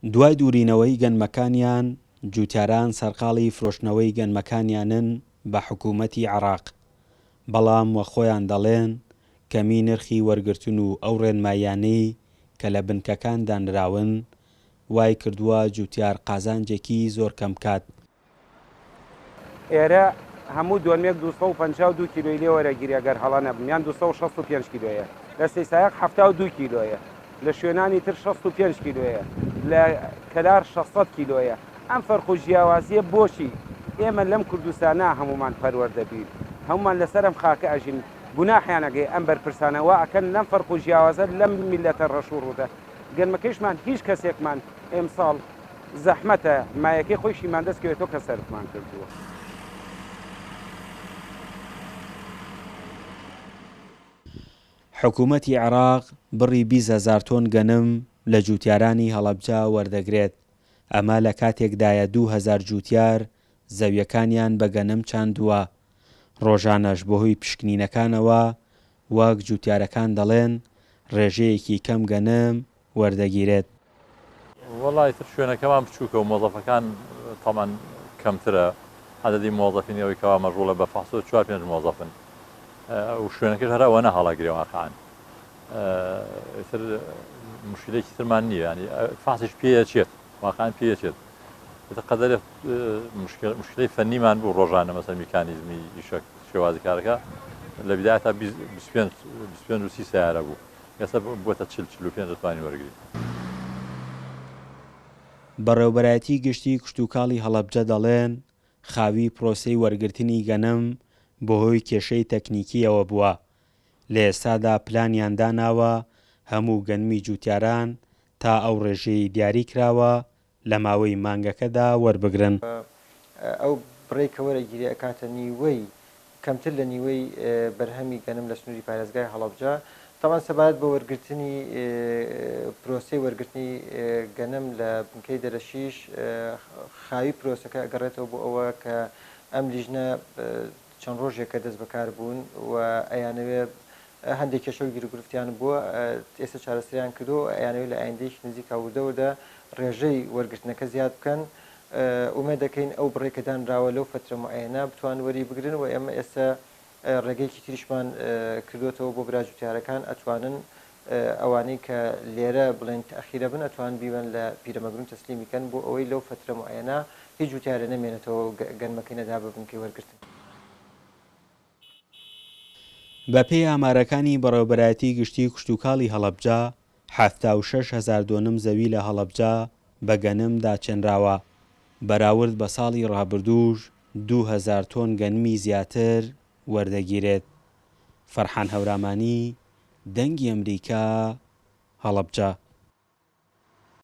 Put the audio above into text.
دوای دوورینەوەی گەنمەکانیان جوتیاران سەرقاڵی فرۆشتنەوەی گەنمەکانیانن بە حکوومەتی عێراق، بەڵام وە خۆیان دەڵێن کەمی نرخی وەرگرتن و ئەو ڕێنمایانەی کە لە بنکەکان دانراون وای کردووە جوتیار قازانجێکی زۆر کەم کات. ئێرە هەموو دۆنمێک 252 کیلۆی لێ وەرەگیری ئەگەر هەڵا نەبمیان 265 کیلۆیە، لە سەیسایەک 72 کیلۆیە، لە شوێنانی تر 65 کیلۆیە، لە کەلار 600 کیلۆیە. ئەم فەرق و جیاوازیە بۆچی ئێمە لەم کوردستانە هەمومان پەروەردەبین، هەمومان لەسەرم خاکە ئەژین، گوناحیانەگەی ئەم بەرپرسانەوە ئەکەن لەم فەرق و جیاوازە لەم میلەتە ڕەشوڕوودە. گەنمەکەیشمان هیچ کەسێکمان ئێمساڵ زەحمەتە مایەکەی خۆشیمان دەستکەوێتەوە کە سەرمان کردووە. حکوومەتی عێراق بڕی 20,000 تۆن گەنم لە جوتیارانی هەڵەبجە وەردەگرێت. ئەمە لە کاتێکدایە 2,000 جوتیار زەویەکانیان بە گەنم چاندووە. ڕۆژانەش بەهۆی پشکنینەکانەوە وەک جوتیارەکان دەڵێن ڕێژەیەکی کەم گەنم وەردەگیرێت. وەڵای تر شوێنەکەمان بچووکە و مۆزەفەکان تەمان کەمترە، عەدەدی مۆزەفینەوەی کەوا مەژوڵە بە 4-5 مۆزەفن و شوێنەکەش هەرا وەنە هەڵاگرێەوە واقعاً. تر مشکلێکی ترمان نییە، ینی فاسش پێچێت واقعاً پێچێت. قەدەر مشکلەی فەنیمان بوو ڕۆژانە مەسەر میکانیزمی ئیشە شێوازی کارەکە لە بیدایە تا 25 سیارە بوو، ئێستا بووەتە 40-45 دەتوانین وەرگین. بەڕێوەبەرایەتی گشتی کشتوکاڵی هەڵەبجە دەڵێن خاوی پرۆسەی وەرگرتنی گەنم بەهۆی کێشەی تەکنیکیەوە بووە. لە ئێستادا پلانیان داناوە هەموو گەنمی جوتیاران تا ئەو ڕێژەی دیاری کراوە لە ماوەی مانگەکەدا وەربگرن. ئەو بڕێکە وەرەگیری ئەکاتە نیوەی کەمتر لە نیوەی بەرهەمی گەنم لە سنووری پارێزگای هەڵەبجە. تاوان سەبارەت بە وەرگرتنی پرۆسەی وەرگرتنی گەنم لە بنکەی دەرەشیش خاوی پرۆسەکە ئەگەڕێتەوە بۆ ئەوە کە ئەم لیژنە چەند ڕۆژێکە دەست بەکار بوون و ئەیانەوێت هەندێک کێشە و گیرگرفتیان بووە، ئێستا چارەسەریان کردو، ئەیانەوێت لە ئایندەیەک نزیک هەوردەوەدا ڕێژەی وەرگرتنەکە زیاد بکەن. ئومێد دەکەین ئەو بڕێکە دانراوە لەو فترە معەنە بتوان وەری بگرن و ئێمە ئێستا ڕێگەیەکی تریشمان کردوێتەوە بۆ براجوتیارەکان ئەتوانن ئەوانەی کە لێرە بڵێن تەخیرە بن ئەتوان بیبن لە پیرەمەگرون تەسلیمیکەن بۆ ئەوەی لەو فترە معەنە هیچ جوتیارە نەمێنێتەوە گەنمەکەی نەدا بە بنکەی وەرگرتن. بەپێی ئامارەکانی بەڕێوەبەرایەتی گشتی کشتوکاڵی هەڵەبجە 76,000 دۆنم زەوی لە هەڵەبجە بە گەنم داچێنراوە. بەراورد بە ساڵی ڕابردووش 2,000 تۆن گەنمی زیاتر وەردەگیرێت. فەرحان هەورامانی، دەنگی ئەمریکا، هەڵەبجە.